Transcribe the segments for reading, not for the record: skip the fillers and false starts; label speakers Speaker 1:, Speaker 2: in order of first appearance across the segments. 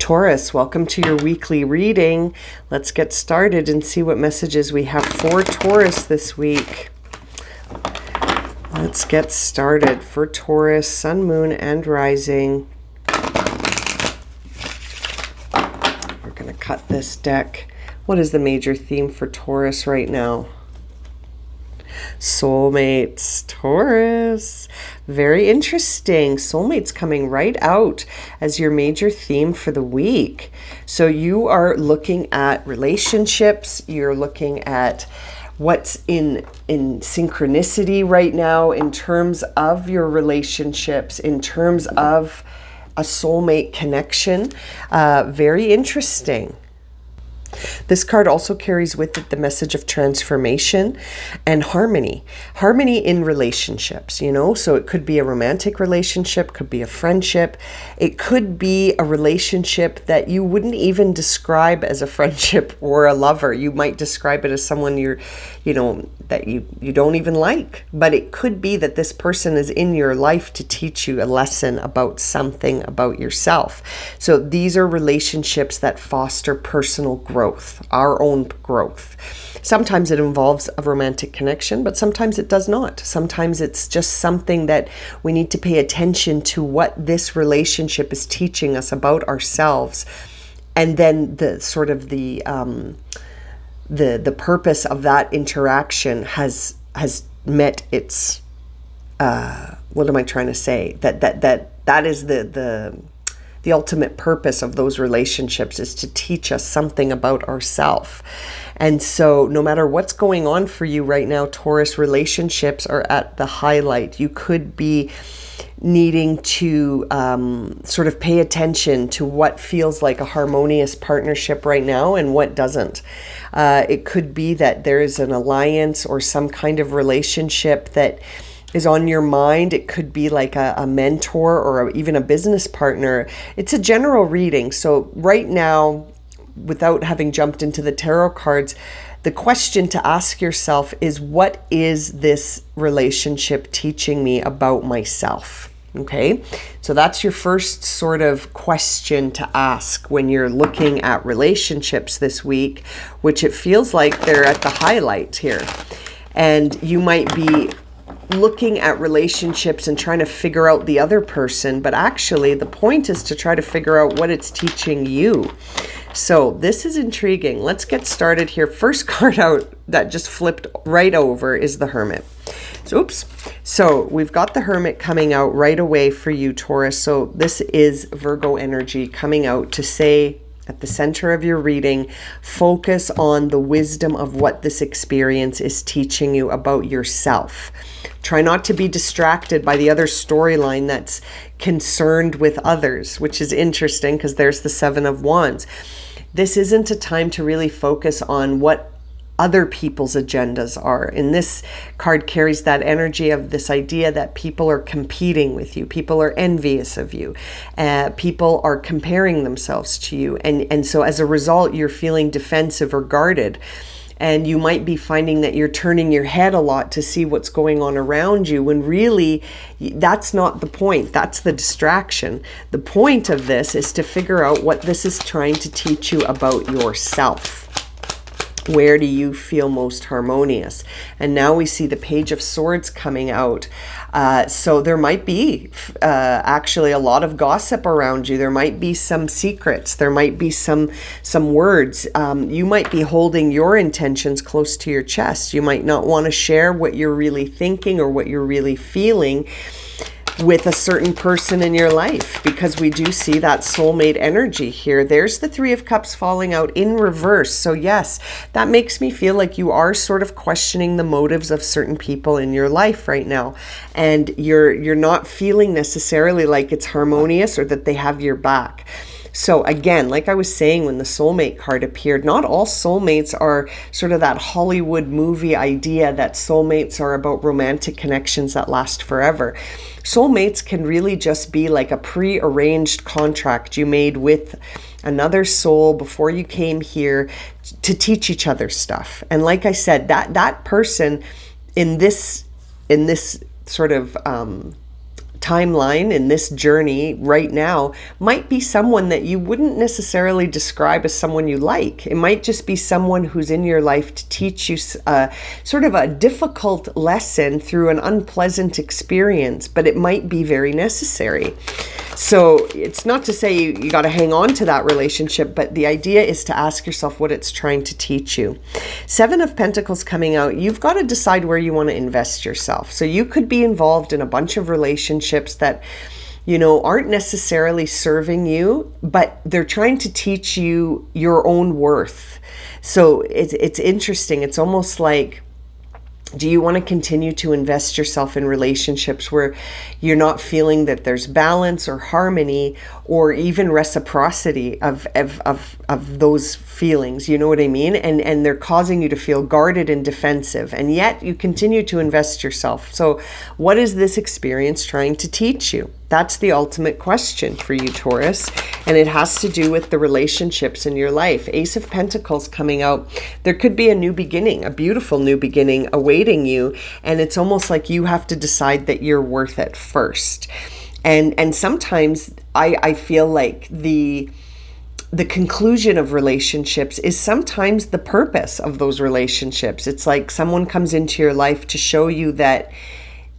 Speaker 1: Taurus, welcome to your weekly reading. Let's get started and see what messages we have for Taurus this week. Let's get started for Taurus, Sun, Moon, and Rising. We're going to cut this deck. What is the major theme for Taurus right now? Soulmates, Taurus. Very interesting. Soulmates coming right out as your major theme for the week. So you are looking at relationships. You're looking at what's in synchronicity right now in terms of your relationships, in terms of a soulmate connection. Very interesting. This card also carries with it the message of transformation and harmony. Harmony in relationships, so it could be a romantic relationship, could be a friendship. It could be a relationship that you wouldn't even describe as a friendship or a lover. You might describe it as someone that you don't even like. But it could be that this person is in your life to teach you a lesson about something about yourself. So these are relationships that foster personal growth. Our own growth. Sometimes it involves a romantic connection, but sometimes it does not. Sometimes it's just something that we need to pay attention to what this relationship is teaching us about ourselves. And then the purpose of that interaction has met its what am I trying to say? That is the ultimate purpose of those relationships, is to teach us something about ourselves. And so no matter what's going on for you right now, Taurus, relationships are at the highlight. You could be needing to sort of pay attention to what feels like a harmonious partnership right now and what doesn't. It could be that there is an alliance or some kind of relationship that is on your mind. It could be like a mentor or even a business partner. It's a general reading. So right now, without having jumped into the tarot cards, the question to ask yourself is, what is this relationship teaching me about myself? Okay, so that's your first sort of question to ask when you're looking at relationships this week, which it feels like they're at the highlight here. And you might be looking at relationships and trying to figure out the other person, but actually the point is to try to figure out what it's teaching you. So this is intriguing. Let's get started here. First card out that just flipped right over is the Hermit. So we've got the Hermit coming out right away for you, Taurus. So this is Virgo energy coming out to say, at the center of your reading, focus on the wisdom of what this experience is teaching you about yourself. Try not to be distracted by the other storyline that's concerned with others, which is interesting because there's the Seven of Wands. This isn't a time to really focus on what other people's agendas are. And this card carries that energy of this idea that people are competing with you. People are envious of you. People are comparing themselves to you. And so as a result, you're feeling defensive or guarded. And you might be finding that you're turning your head a lot to see what's going on around you, when really that's not the point. That's the distraction. The point of this is to figure out what this is trying to teach you about yourself. Where do you feel most harmonious? And now we see the Page of Swords coming out. So there might be actually a lot of gossip around you. There might be some secrets. There might be some words. You might be holding your intentions close to your chest. You might not want to share what you're really thinking or what you're really feeling with a certain person in your life, because we do see that soulmate energy here. There's the Three of Cups falling out in reverse. So yes, that makes me feel like you are sort of questioning the motives of certain people in your life right now. And you're not feeling necessarily like it's harmonious or that they have your back. So again, like I was saying when the soulmate card appeared, not all soulmates are sort of that Hollywood movie idea that soulmates are about romantic connections that last forever. Soulmates can really just be like a pre-arranged contract you made with another soul before you came here to teach each other stuff. And like I said, that person in this sort of timeline, in this journey right now, might be someone that you wouldn't necessarily describe as someone you like. It might just be someone who's in your life to teach you sort of a difficult lesson through an unpleasant experience, but it might be very necessary. So it's not to say you got to hang on to that relationship, but the idea is to ask yourself what it's trying to teach you. Seven of Pentacles coming out, you've got to decide where you want to invest yourself. So you could be involved in a bunch of relationships that, aren't necessarily serving you, but they're trying to teach you your own worth. So it's interesting. It's almost like, do you want to continue to invest yourself in relationships where you're not feeling that there's balance or harmony or even reciprocity of those feelings? You know what I mean? And they're causing you to feel guarded and defensive, and yet you continue to invest yourself. So what is this experience trying to teach you? That's the ultimate question for you, Taurus. And it has to do with the relationships in your life. Ace of Pentacles coming out. There could be a new beginning, a beautiful new beginning awaiting you. And it's almost like you have to decide that you're worth it first. And sometimes I feel like the conclusion of relationships is sometimes the purpose of those relationships. It's like someone comes into your life to show you that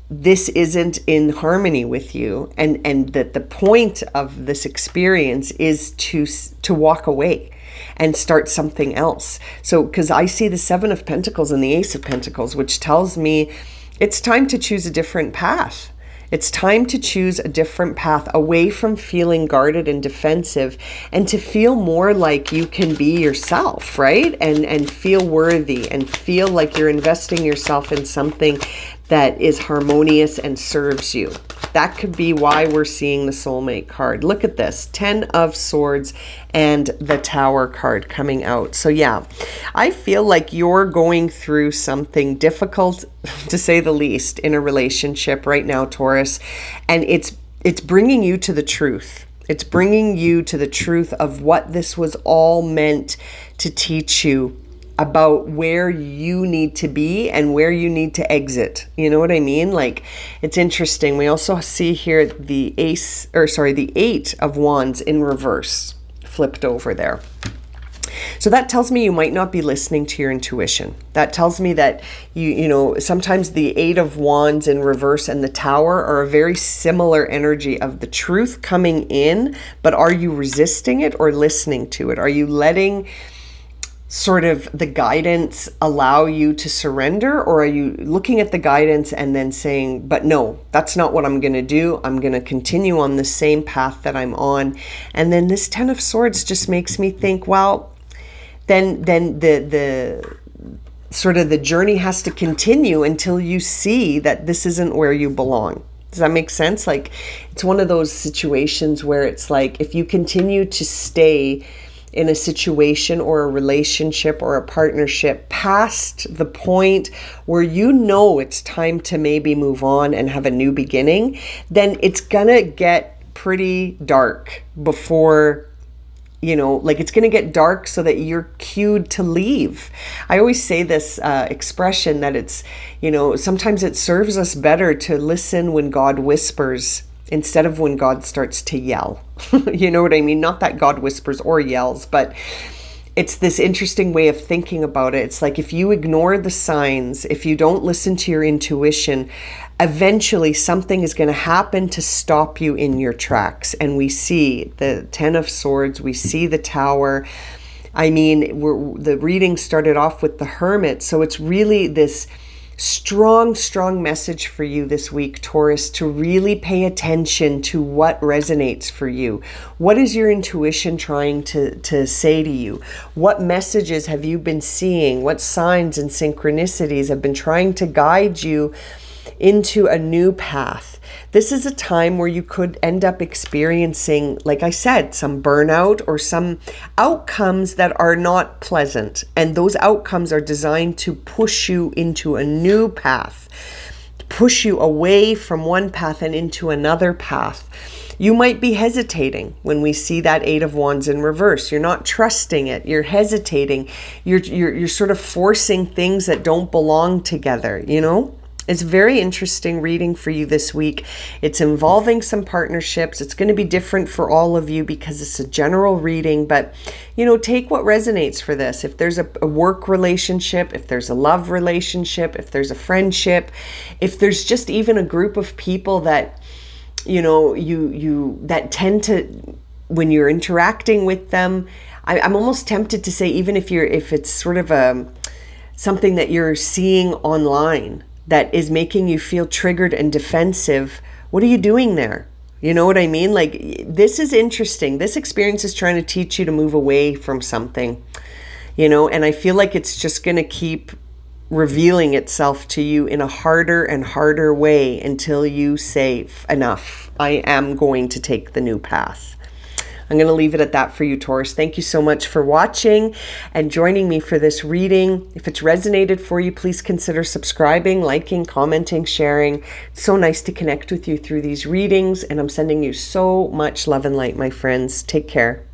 Speaker 1: this isn't in harmony with you, and that the point of this experience is to walk away and start something else. So because I see the Seven of Pentacles and the Ace of Pentacles, which tells me it's time to choose a different path. It's time to choose a different path away from feeling guarded and defensive, and to feel more like you can be yourself, right? And feel worthy and feel like you're investing yourself in something that is harmonious and serves you. That could be why we're seeing the soulmate card. Look at this, 10 of Swords and the Tower card coming out. So yeah, I feel like you're going through something difficult, to say the least, in a relationship right now, Taurus. And it's bringing you to the truth. It's bringing you to the truth of what this was all meant to teach you about where you need to be and where you need to exit. You know what I mean? Like, it's interesting. We also see here the the Eight of Wands in reverse, flipped over there. So that tells me you might not be listening to your intuition. That tells me that sometimes the Eight of Wands in reverse and the Tower are a very similar energy of the truth coming in, but are you resisting it or listening to it? Are you letting sort of the guidance allow you to surrender, or are you looking at the guidance and then saying, but no, that's not what I'm going to do. I'm going to continue on the same path that I'm on. And then this 10 of Swords just makes me think, well, then the sort of the journey has to continue until you see that this isn't where you belong. Does that make sense? Like, it's one of those situations where it's like, if you continue to stay in a situation or a relationship or a partnership past the point where it's time to maybe move on and have a new beginning, then it's gonna get pretty dark before, it's gonna get dark so that you're cued to leave. I always say this expression that it's, sometimes it serves us better to listen when God whispers instead of when God starts to yell. You know what I mean? Not that God whispers or yells, but it's this interesting way of thinking about it. It's like, if you ignore the signs, if you don't listen to your intuition, eventually something is going to happen to stop you in your tracks. And we see the 10 of Swords, we see the Tower. I mean, the reading started off with the Hermit. So it's really this strong message for you this week, Taurus, to really pay attention to what resonates for you. What is your intuition trying to say to you? What messages have you been seeing? What signs and synchronicities have been trying to guide you into a new path? This is a time where you could end up experiencing, like I said, some burnout or some outcomes that are not pleasant. And those outcomes are designed to push you into a new path, push you away from one path and into another path. You might be hesitating when we see that Eight of Wands in reverse. You're not trusting it. You're hesitating. You're sort of forcing things that don't belong together, It's a very interesting reading for you this week. It's involving some partnerships. It's going to be different for all of you because it's a general reading, but take what resonates for this. If there's a work relationship, if there's a love relationship, if there's a friendship, if there's just even a group of people that you that tend to, when you're interacting with them, I'm almost tempted to say, even if it's sort of something that you're seeing online that is making you feel triggered and defensive, what are you doing there? You know what I mean? Like, this is interesting. This experience is trying to teach you to move away from something, and I feel like it's just going to keep revealing itself to you in a harder and harder way until you say, enough, I am going to take the new path. I'm going to leave it at that for you, Taurus. Thank you so much for watching and joining me for this reading. If it's resonated for you, please consider subscribing, liking, commenting, sharing. It's so nice to connect with you through these readings, and I'm sending you so much love and light, my friends. Take care.